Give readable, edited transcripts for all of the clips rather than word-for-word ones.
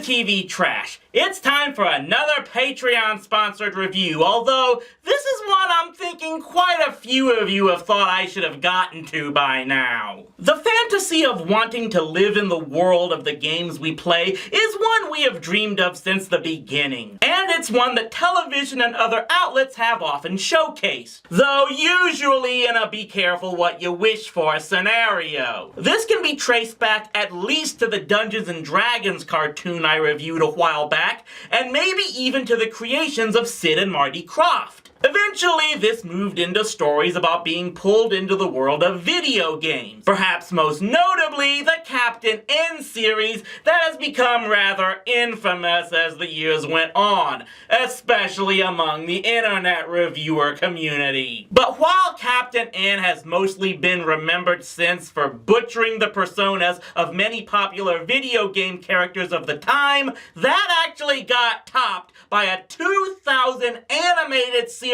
TV trash. It's time for another Patreon-sponsored review, although this is one I'm thinking quite a few of you have thought I should have gotten to by now. The fantasy of wanting to live in the world of the games we play is one we have dreamed of since the beginning, and it's one that television and other outlets have often showcased, though usually in a be careful what you wish for scenario. This can be traced back at least to the Dungeons & Dragons cartoon I reviewed a while back, and maybe even to the creations of Sid and Marty Krofft. Eventually, this moved into stories about being pulled into the world of video games. Perhaps most notably, the Captain N series that has become rather infamous as the years went on, especially among the internet reviewer community. But while Captain N has mostly been remembered since for butchering the personas of many popular video game characters of the time, that actually got topped by a 2000 animated series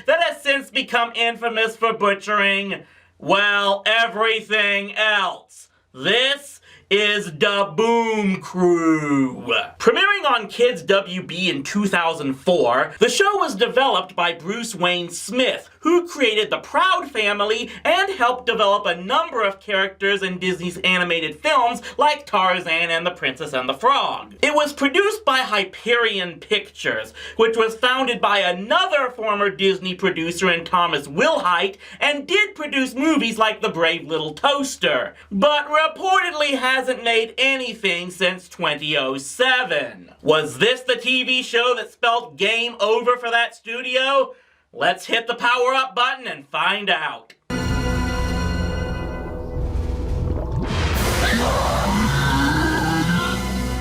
that has since become infamous for butchering, well, everything else. This is Da Boom Crew. Premiering on Kids WB in 2004, the show was developed by Bruce Wayne Smith, who created the Proud Family and helped develop a number of characters in Disney's animated films like Tarzan and the Princess and the Frog. It was produced by Hyperion Pictures, which was founded by another former Disney producer in Thomas Wilhite, and did produce movies like The Brave Little Toaster, but reportedly hasn't made anything since 2007. Was this the TV show that spelled game over for that studio? Let's hit the power up button and find out.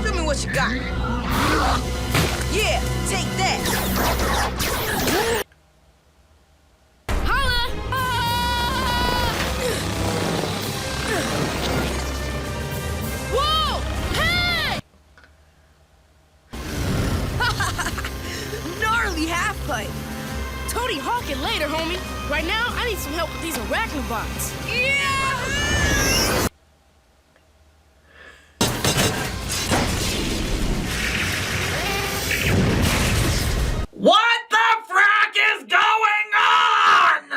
Show me what you got. Yeah, take that. Holla! Whoa! Hey! Gnarly half pipe. Tony Hawkin later, homie. Right now, I need some help with these arachnobots. Yeah! What the frack is going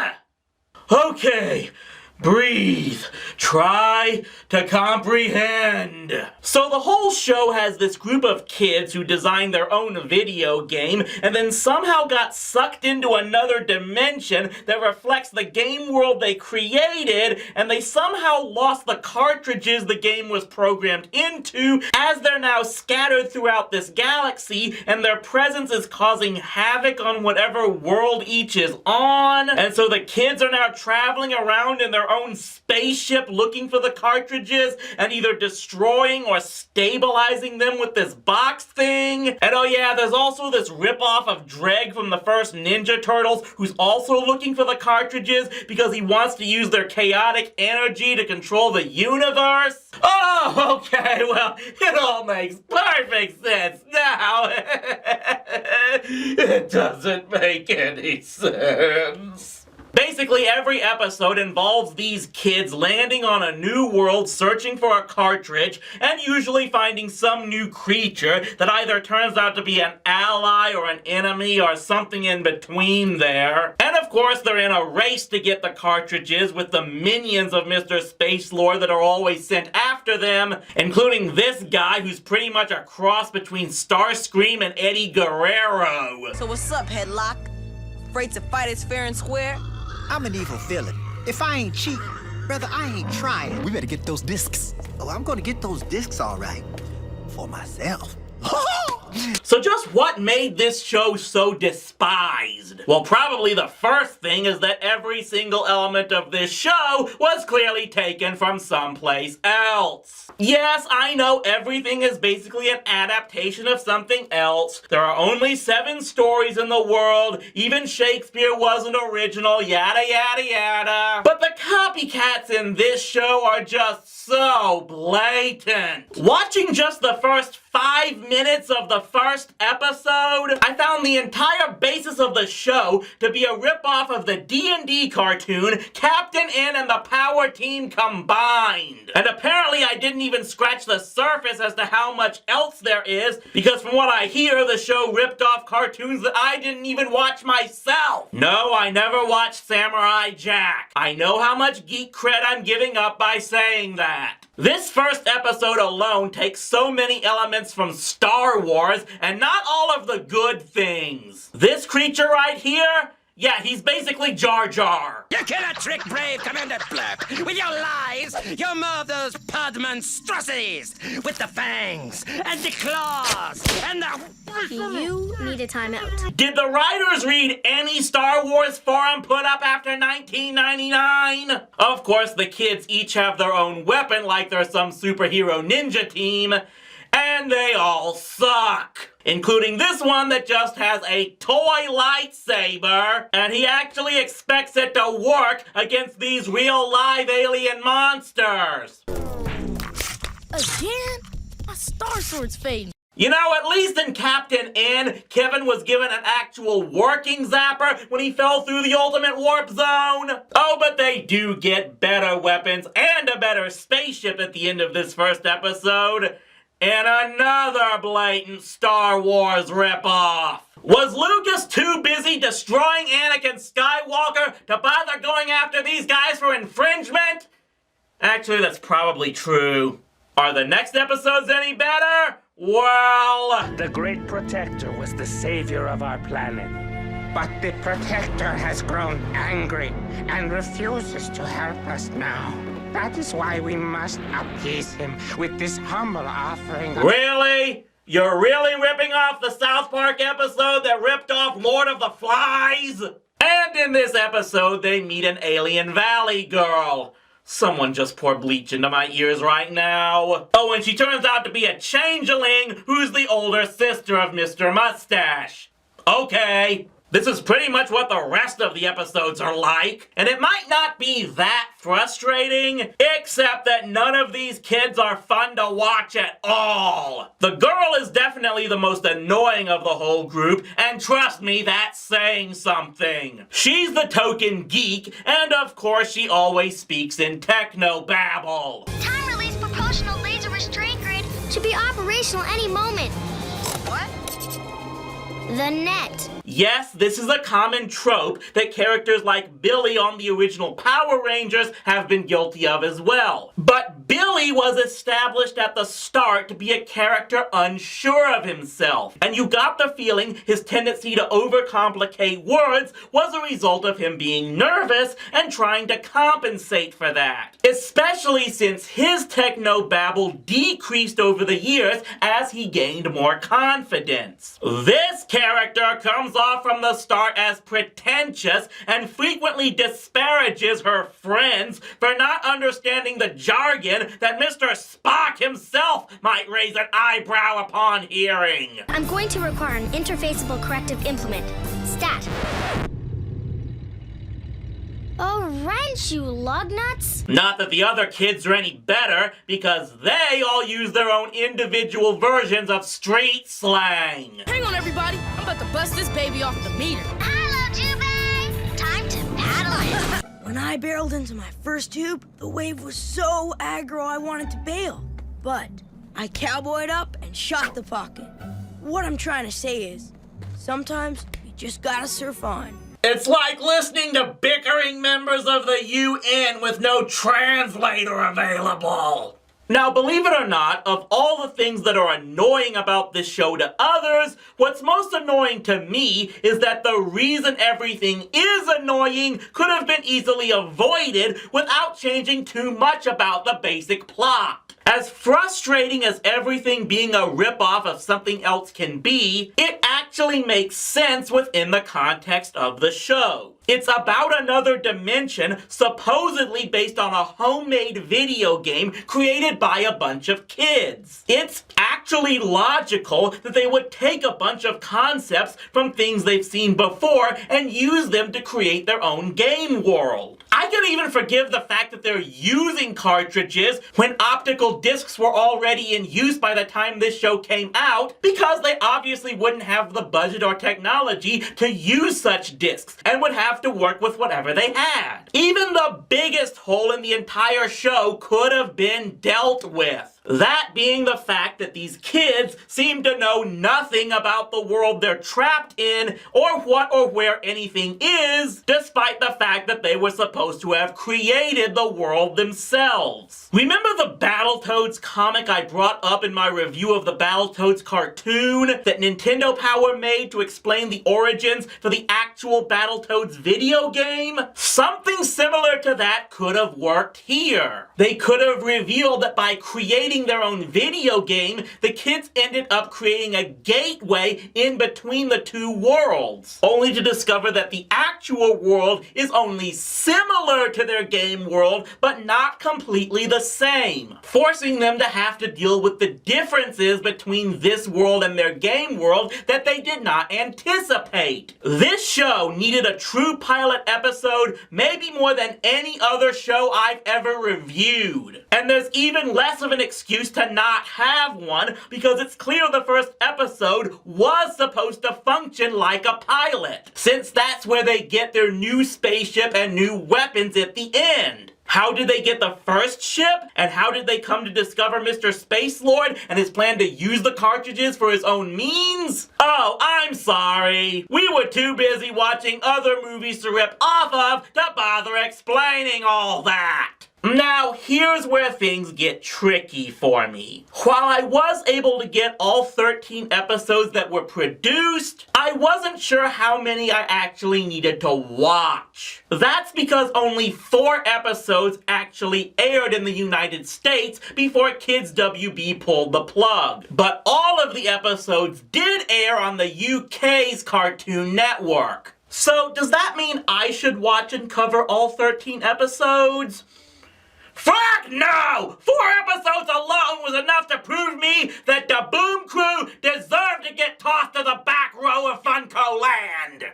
on? Okay, breathe. Try to comprehend. So the whole show has this group of kids who designed their own video game and then somehow got sucked into another dimension that reflects the game world they created, and they somehow lost the cartridges the game was programmed into, as they're now scattered throughout this galaxy, and their presence is causing havoc on whatever world each is on. And so the kids are now traveling around in their own spaceship looking for the cartridges and either destroying or stabilizing them with this box thing. And oh yeah, there's also this ripoff of Dreg from the first Ninja Turtles who's also looking for the cartridges because he wants to use their chaotic energy to control the universe. Oh, okay, well, it all makes perfect sense now. It doesn't make any sense. Basically, every episode involves these kids landing on a new world searching for a cartridge and usually finding some new creature that either turns out to be an ally or an enemy or something in between there. And of course, they're in a race to get the cartridges with the minions of Mr. Spacelord that are always sent after them, including this guy who's pretty much a cross between Starscream and Eddie Guerrero. So what's up, Headlock? Afraid to fight us fair and square? I'm an evil villain. If I ain't cheap, brother, I ain't trying. We better get those discs. Oh, I'm gonna get those discs all right. For myself. So just what made this show so despised? Well, probably the first thing is that every single element of this show was clearly taken from someplace else. Yes, I know everything is basically an adaptation of something else. There are only 7 stories in the world. Even Shakespeare wasn't original, yada yada yada. But the copycats in this show are just so blatant. Watching just the first 5 minutes of the first episode, I found the entire basis of the show to be a ripoff of the D&D cartoon Captain N and the Power Team combined. And apparently I didn't even scratch the surface as to how much else there is, because from what I hear, the show ripped off cartoons that I didn't even watch myself. No, I never watched Samurai Jack. I know how much geek cred I'm giving up by saying that. This first episode alone takes so many elements from Star Wars and not all of the good things. This creature right here? Yeah, he's basically Jar Jar. You cannot trick brave Commander Blurk with your lies. You're more of those pod monstrosities with the fangs and the claws and the... You need a timeout. Did the writers read any Star Wars forum put up after 1999? Of course, the kids each have their own weapon like they're some superhero ninja team, and they all suck. Including this one that just has a toy lightsaber, and he actually expects it to work against these real live alien monsters. Again? My Star Sword's fading. You know, at least in Captain N, Kevin was given an actual working zapper when he fell through the ultimate warp zone. Oh, but they do get better weapons and a better spaceship at the end of this first episode. And another blatant Star Wars ripoff. Was Lucas too busy destroying Anakin Skywalker to bother going after these guys for infringement? Actually, that's probably true. Are the next episodes any better? Well... The Great Protector was the savior of our planet. But the Protector has grown angry and refuses to help us now. That is why we must appease him with this humble offering. Really? You're really ripping off the South Park episode that ripped off Lord of the Flies? And in this episode, they meet an Alien Valley girl. Someone just pour bleach into my ears right now. Oh, and she turns out to be a changeling who's the older sister of Mr. Mustache. Okay. This is pretty much what the rest of the episodes are like, and it might not be that frustrating, except that none of these kids are fun to watch at all. The girl is definitely the most annoying of the whole group, and trust me, that's saying something. She's the token geek, and of course she always speaks in techno-babble. Time-release proportional laser restraint grid should be operational any moment. What? The net. Yes, this is a common trope that characters like Billy on the original Power Rangers have been guilty of as well. But Billy was established at the start to be a character unsure of himself, and you got the feeling his tendency to overcomplicate words was a result of him being nervous and trying to compensate for that. Especially since his techno-babble decreased over the years as he gained more confidence. This character comes off from the start as pretentious and frequently disparages her friends for not understanding the jargon that Mr. Spock himself might raise an eyebrow upon hearing. I'm going to require an interfaceable corrective implement. Stat. A wrench, you lug nuts! Not that the other kids are any better, because they all use their own individual versions of street slang. Hang on, everybody. I'm about to bust this baby off the meter. Hello, Jubei! Time to paddle it. When I barreled into my first tube, the wave was so aggro I wanted to bail. But I cowboyed up and shot the pocket. What I'm trying to say is, sometimes you just gotta surf on. It's like listening to bickering members of the UN with no translator available. Now, believe it or not, of all the things that are annoying about this show to others, what's most annoying to me is that the reason everything is annoying could have been easily avoided without changing too much about the basic plot. As frustrating as everything being a ripoff of something else can be, it actually makes sense within the context of the show. It's about another dimension, supposedly based on a homemade video game created by a bunch of kids. It's actually logical that they would take a bunch of concepts from things they've seen before and use them to create their own game world. I I could even forgive the fact that they're using cartridges when optical discs were already in use by the time this show came out, because they obviously wouldn't have the budget or technology to use such discs and would have to work with whatever they had. Even the biggest hole in the entire show could have been dealt with. That being the fact that these kids seem to know nothing about the world they're trapped in or what or where anything is, despite the fact that they were supposed to have created the world themselves. Remember the Battletoads comic I brought up in my review of the Battletoads cartoon that Nintendo Power made to explain the origins for the actual Battletoads video game? Something similar to that could have worked here. They could have revealed that by creating their own video game, the kids ended up creating a gateway in between the two worlds, only to discover that the actual world is only similar to their game world, but not completely the same, forcing them to have to deal with the differences between this world and their game world that they did not anticipate. This show needed a true pilot episode, maybe more than any other show I've ever reviewed. And there's even less of an excuse to not have one, because it's clear the first episode was supposed to function like a pilot, since that's where they get their new spaceship and new weapons at the end. How did they get the first ship? And how did they come to discover Mr. Space Lord and his plan to use the cartridges for his own means? Oh, I'm sorry. We were too busy watching other movies to rip off of to bother explaining all that. Now, here's where things get tricky for me. While I was able to get all 13 episodes that were produced, I wasn't sure how many I actually needed to watch. That's because only 4 episodes actually aired in the United States before Kids WB pulled the plug. But all of the episodes did air on the UK's Cartoon Network. So, does that mean I should watch and cover all 13 episodes? Fuck no! 4 episodes alone was enough to prove me that the Boom Crew deserved to get tossed to the back row of Funko Land!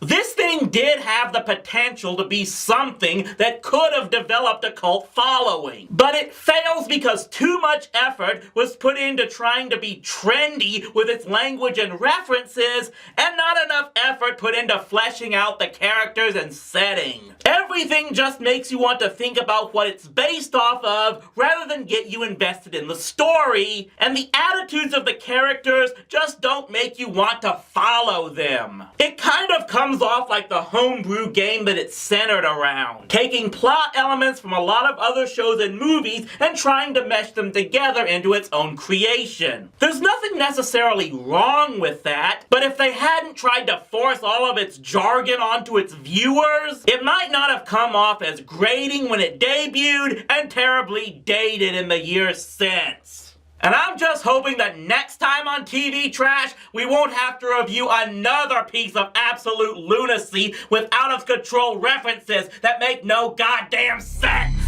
This thing did have the potential to be something that could have developed a cult following, but it fails because too much effort was put into trying to be trendy with its language and references, and not enough effort put into fleshing out the characters and setting. Everything just makes you want to think about what it's based off of rather than get you invested in the story, and the attitudes of the characters just don't make you want to follow them. It kind of comes off like the homebrew game that it's centered around, taking plot elements from a lot of other shows and movies and trying to mesh them together into its own creation. There's nothing necessarily wrong with that, but if they hadn't tried to force all of its jargon onto its viewers, it might not have come off as grating when it debuted and terribly dated in the years since. And I'm just hoping that next time on TV Trash, we won't have to review another piece of absolute lunacy with out-of-control references that make no goddamn sense!